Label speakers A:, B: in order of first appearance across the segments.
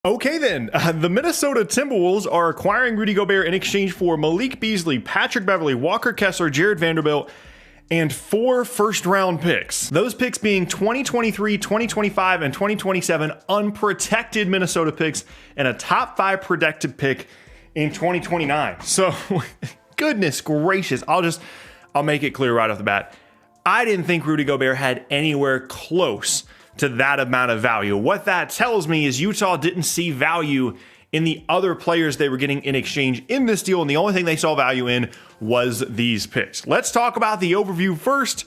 A: Okay then, the Minnesota Timberwolves are acquiring Rudy Gobert in exchange for Malik Beasley, Patrick Beverley, Walker Kessler, Jared Vanderbilt, and 4 first-round picks. Those picks being 2023, 2025, and 2027 unprotected Minnesota picks and a top 5 protected pick in 2029. So, goodness gracious, I'll make it clear right off the bat. I didn't think Rudy Gobert had anywhere close to that amount of value. What that tells me is Utah didn't see value in the other players they were getting in exchange in this deal, and the only thing they saw value in was these picks. Let's talk about the overview first,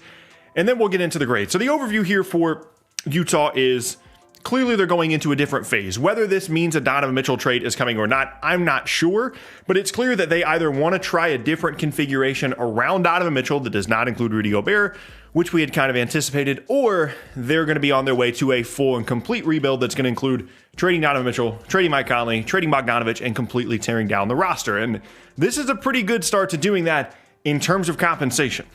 A: and then we'll get into the grade. So the overview here for Utah is clearly they're going into a different phase. Whether this means a Donovan Mitchell trade is coming or not, I'm not sure, but it's clear that they either want to try a different configuration around Donovan Mitchell that does not include Rudy Gobert, which we had kind of anticipated, or they're going to be on their way to a full and complete rebuild that's going to include trading Donovan Mitchell, trading Mike Conley, trading Bogdanovich, and completely tearing down the roster. And this is a pretty good start to doing that in terms of compensation.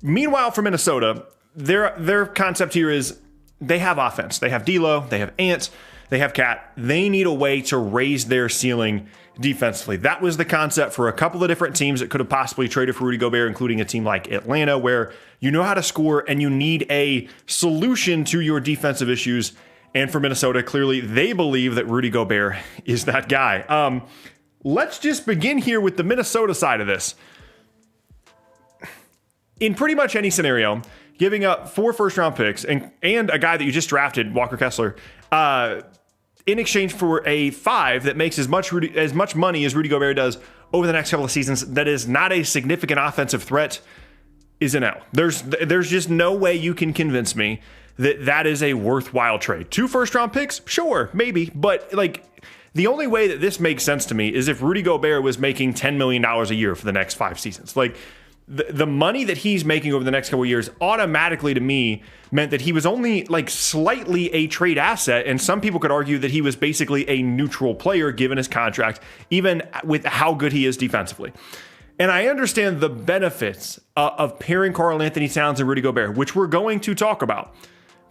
A: Meanwhile, for Minnesota, their concept here is they have offense. They have D'Lo, they have Ant, they have Cat. They need a way to raise their ceiling defensively. That was the concept for a couple of different teams that could have possibly traded for Rudy Gobert, including a team like Atlanta, where you know how to score and you need a solution to your defensive issues. And for Minnesota, clearly they believe that Rudy Gobert is that guy. Let's just begin here with the Minnesota side of this. In pretty much any scenario, giving up 4 first-round picks and a guy that you just drafted, Walker Kessler, in exchange for a 5 that makes as much money as Rudy Gobert does over the next couple of seasons, that is not a significant offensive threat, is an L. There's just no way you can convince me that that is a worthwhile trade. 2 first-round picks? Sure, maybe, but the only way that this makes sense to me is if Rudy Gobert was making $10 million a year for the next 5 seasons. The money that he's making over the next couple of years automatically to me meant that he was only slightly a trade asset, and some people could argue that he was basically a neutral player given his contract, even with how good he is defensively. And I understand the benefits of pairing Karl-Anthony Towns and Rudy Gobert, which we're going to talk about.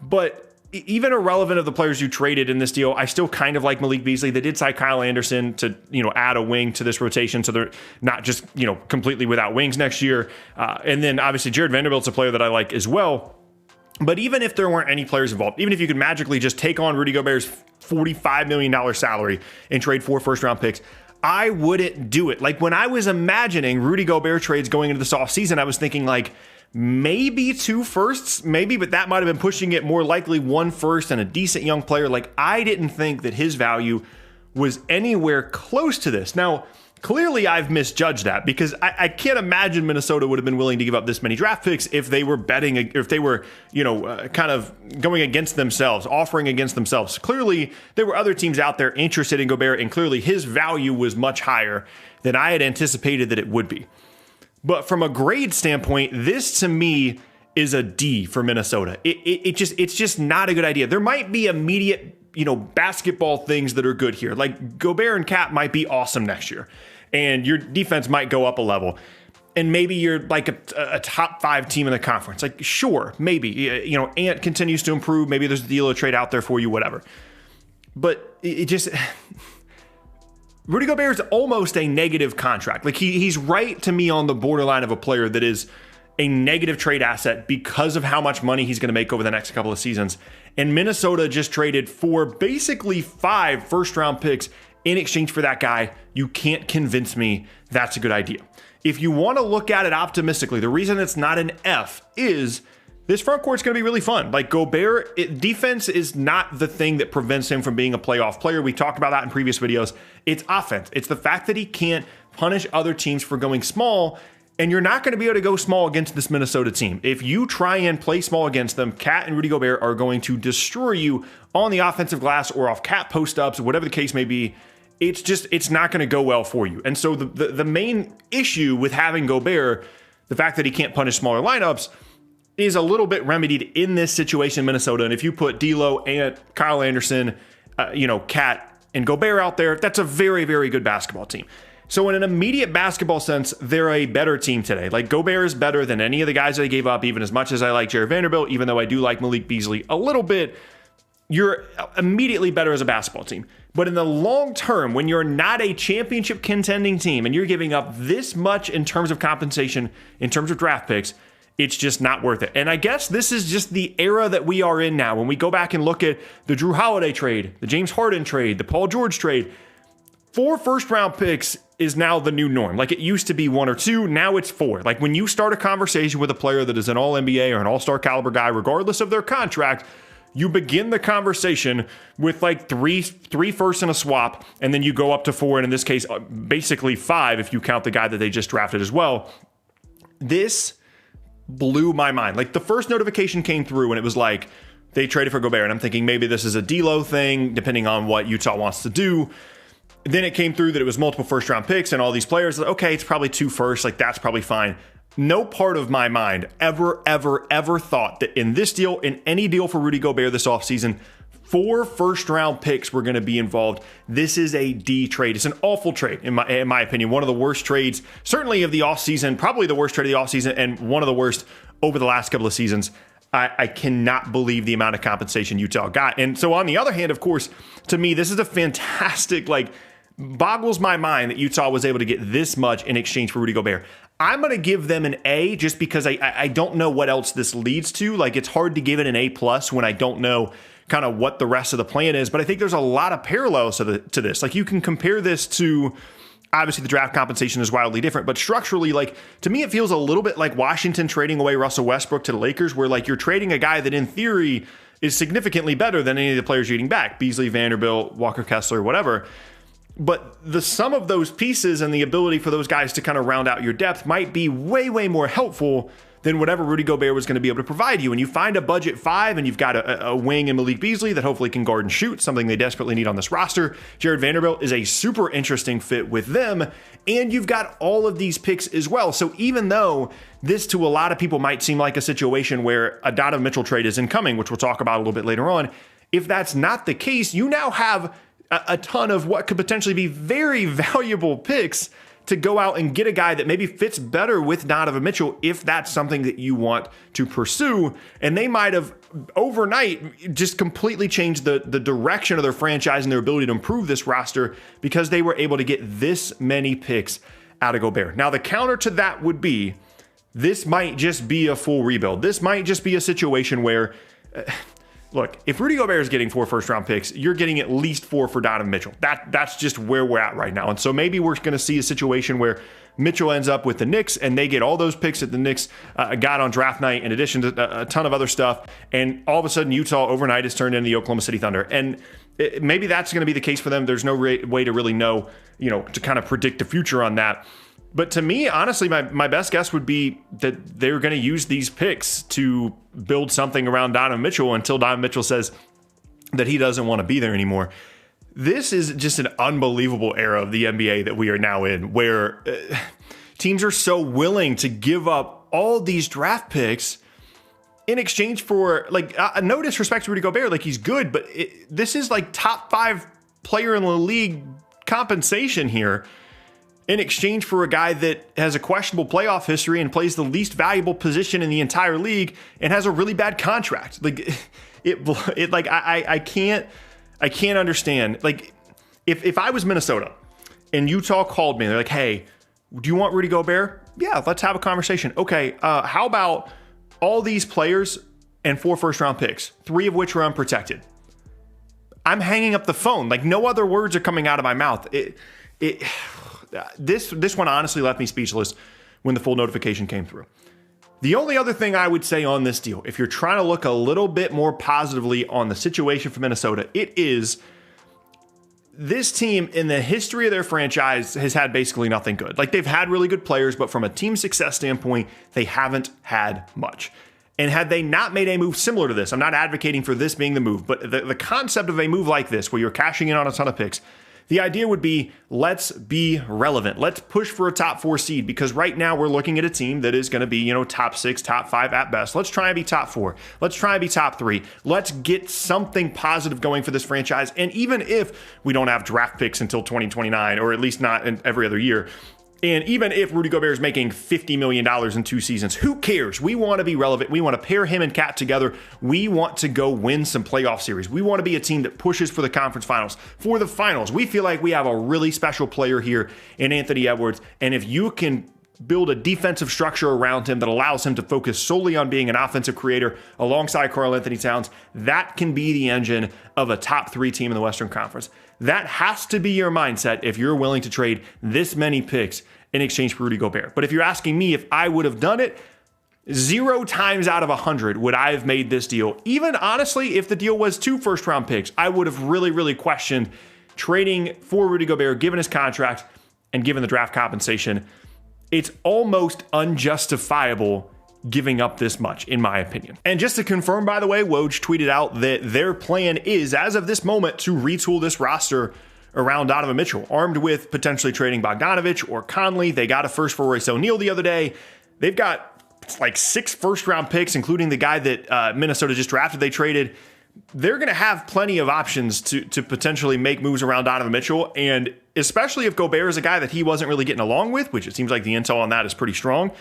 A: But even irrelevant of the players you traded in this deal, I still kind of like Malik Beasley. They did sign Kyle Anderson to, add a wing to this rotation, so they're not just, completely without wings next year. And then obviously Jared Vanderbilt's a player that I like as well. But even if there weren't any players involved, even if you could magically just take on Rudy Gobert's $45 million salary and trade 4 first-round picks, I wouldn't do it. When I was imagining Rudy Gobert trades going into this offseason, I was thinking maybe 2 firsts, maybe, but that might have been pushing it. More likely 1 first and a decent young player. I didn't think that his value was anywhere close to this. Now, clearly I've misjudged that because I can't imagine Minnesota would have been willing to give up this many draft picks if they were betting, if they were, kind of going against themselves, offering against themselves. Clearly there were other teams out there interested in Gobert, and clearly his value was much higher than I had anticipated that it would be. But from a grade standpoint, this to me is a D for Minnesota. It's just not a good idea. There might be immediate, basketball things that are good here. Gobert and Cat might be awesome next year, and your defense might go up a level, and maybe you're a top 5 team in the conference. Sure, maybe. Ant continues to improve. Maybe there's a deal of trade out there for you, whatever. But it just... Rudy Gobert is almost a negative contract. He's right to me on the borderline of a player that is a negative trade asset because of how much money he's going to make over the next couple of seasons. And Minnesota just traded for basically 5 first-round picks in exchange for that guy. You can't convince me that's a good idea. If you want to look at it optimistically, the reason it's not an F is this front court's going to be really fun. Gobert, defense is not the thing that prevents him from being a playoff player. We talked about that in previous videos. It's offense. It's the fact that he can't punish other teams for going small, and you're not going to be able to go small against this Minnesota team. If you try and play small against them, Cat and Rudy Gobert are going to destroy you on the offensive glass or off Cat post-ups, whatever the case may be. It's not going to go well for you. And so the main issue with having Gobert, the fact that he can't punish smaller lineups, is a little bit remedied in this situation in Minnesota. And if you put D'Lo, Ant, Kyle Anderson, Cat, and Gobert out there, that's a very, very good basketball team. So in an immediate basketball sense, they're a better team today. Gobert is better than any of the guys they gave up, even as much as I like Jared Vanderbilt, even though I do like Malik Beasley a little bit. You're immediately better as a basketball team. But in the long term, when you're not a championship contending team and you're giving up this much in terms of compensation, in terms of draft picks, it's just not worth it. And I guess this is just the era that we are in now. When we go back and look at the Drew Holiday trade, the James Harden trade, the Paul George trade, 4 first-round picks is now the new norm. Like, it used to be 1 or 2, now it's 4. Like, when you start a conversation with a player that is an All-NBA or an All-Star caliber guy, regardless of their contract, you begin the conversation with like three firsts and a swap, and then you go up to 4, and in this case, basically 5 if you count the guy that they just drafted as well. This blew my mind. Like, the first notification came through, and it was like, they traded for Gobert, and I'm thinking maybe this is a D'Lo thing, depending on what Utah wants to do. Then it came through that it was multiple first-round picks and all these players. Like, okay, it's probably 2 firsts. Like, that's probably fine. No part of my mind ever thought that in this deal, in any deal for Rudy Gobert this offseason, 4 first-round picks were going to be involved. This is a D trade. It's an awful trade, in my opinion. One of the worst trades, certainly of the offseason, probably the worst trade of the offseason, and one of the worst over the last couple of seasons. I cannot believe the amount of compensation Utah got. And so on the other hand, of course, to me, this is a fantastic, like, boggles my mind that Utah was able to get this much in exchange for Rudy Gobert. I'm going to give them an A just because I don't know what else this leads to. Like, it's hard to give it an A+ when I don't know kind of what the rest of the plan is. But I think there's a lot of parallels to this. Like, you can compare this to, obviously the draft compensation is wildly different, but structurally, like, to me, it feels a little bit like Washington trading away Russell Westbrook to the Lakers, where like you're trading a guy that in theory is significantly better than any of the players you're getting back, Beasley, Vanderbilt, Walker Kessler, whatever. But the sum of those pieces and the ability for those guys to kind of round out your depth might be way more helpful than whatever Rudy Gobert was going to be able to provide you. And you find a budget 5 and you've got a wing in Malik Beasley that hopefully can guard and shoot, something they desperately need on this roster. Jared Vanderbilt is a super interesting fit with them. And you've got all of these picks as well. So even though this to a lot of people might seem like a situation where a Donovan Mitchell trade is incoming, which we'll talk about a little bit later on, if that's not the case, you now have a ton of what could potentially be very valuable picks to go out and get a guy that maybe fits better with Donovan Mitchell if that's something that you want to pursue. And they might have overnight just completely changed the direction of their franchise and their ability to improve this roster because they were able to get this many picks out of Gobert. Now, the counter to that would be this might just be a full rebuild. This might just be a situation where... Look, if Rudy Gobert is getting 4 first-round picks, you're getting at least 4 for Donovan Mitchell. That's just where we're at right now. And so maybe we're going to see a situation where Mitchell ends up with the Knicks and they get all those picks that the Knicks got on draft night in addition to a ton of other stuff. And all of a sudden, Utah overnight is turned into the Oklahoma City Thunder. And maybe that's going to be the case for them. There's no way to really know, to kind of predict the future on that. But to me, honestly, my best guess would be that they're going to use these picks to build something around Donovan Mitchell until Donovan Mitchell says that he doesn't want to be there anymore. This is just an unbelievable era of the NBA that we are now in, where teams are so willing to give up all these draft picks in exchange for, like, no disrespect to Rudy Gobert, like, he's good, but this is like top 5 player in the league compensation here, in exchange for a guy that has a questionable playoff history and plays the least valuable position in the entire league and has a really bad contract. Like, I can't understand. Like, if I was Minnesota and Utah called me, they're like, hey, do you want Rudy Gobert? Yeah, let's have a conversation. Okay, how about all these players and 4 first-round picks, 3 of which are unprotected? I'm hanging up the phone. Like, no other words are coming out of my mouth. This one honestly left me speechless when the full notification came through. The only other thing I would say on this deal, if you're trying to look a little bit more positively on the situation for Minnesota, it is this team in the history of their franchise has had basically nothing good. Like, they've had really good players, but from a team success standpoint, they haven't had much. And had they not made a move similar to this, I'm not advocating for this being the move, but the concept of a move like this, where you're cashing in on a ton of picks, the idea would be, let's be relevant. Let's push for a top 4 seed, because right now we're looking at a team that is going to be, top 6, top 5 at best. Let's try and be top 4. Let's try and be top 3. Let's get something positive going for this franchise. And even if we don't have draft picks until 2029, or at least not in every other year, And even if Rudy Gobert is making $50 million in 2 seasons, who cares? We want to be relevant. We want to pair him and Cat together. We want to go win some playoff series. We want to be a team that pushes for the conference finals. For the finals, we feel like we have a really special player here in Anthony Edwards. And if you can build a defensive structure around him that allows him to focus solely on being an offensive creator alongside Karl-Anthony Towns, that can be the engine of a top 3 team in the Western Conference. That has to be your mindset if you're willing to trade this many picks in exchange for Rudy Gobert. But if you're asking me if I would have done it, 0 times out of 100 would I have made this deal. Even honestly, if the deal was 2 first-round picks, I would have really questioned trading for Rudy Gobert, given his contract and given the draft compensation. It's almost unjustifiable giving up this much, in my opinion. And just to confirm, by the way, Woj tweeted out that their plan is, as of this moment, to retool this roster around Donovan Mitchell, armed with potentially trading Bogdanovich or Conley. They got a first for Royce O'Neal the other day. They've got like 6 first-round picks, including the guy that Minnesota just drafted they traded. They're going to have plenty of options to potentially make moves around Donovan Mitchell, and especially if Gobert is a guy that he wasn't really getting along with, which it seems like the intel on that is pretty strong.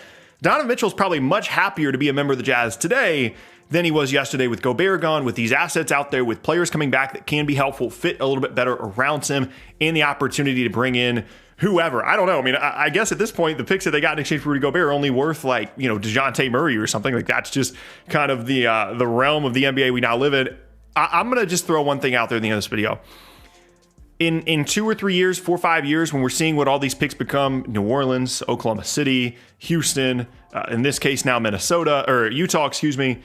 A: Donovan Mitchell's probably much happier to be a member of the Jazz today than he was yesterday with Gobert gone, with these assets out there, with players coming back that can be helpful, fit a little bit better around him, and the opportunity to bring in whoever. I don't know. I mean, I guess at this point, the picks that they got in exchange for Rudy Gobert are only worth like, DeJounte Murray or something. Like that's just kind of the realm of the NBA we now live in. I'm going to just throw one thing out there at the end of this video. In 2 or 3 years, 4 or 5 years, when we're seeing what all these picks become, New Orleans, Oklahoma City, Houston, in this case now Utah, excuse me.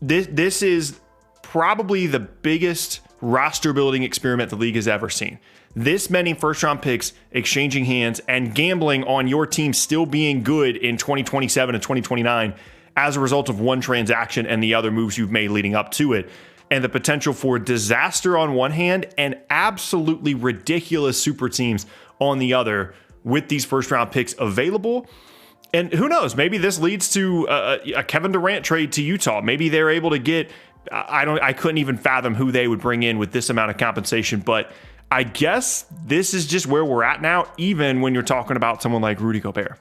A: This is probably the biggest roster building experiment the league has ever seen. This many first round picks exchanging hands and gambling on your team still being good in 2027 and 2029 as a result of one transaction and the other moves you've made leading up to it. And the potential for disaster on one hand and absolutely ridiculous super teams on the other with these first round picks available. And who knows, maybe this leads to a Kevin Durant trade to Utah. Maybe they're able to get, I couldn't even fathom who they would bring in with this amount of compensation, but I guess this is just where we're at now, even when you're talking about someone like Rudy Gobert.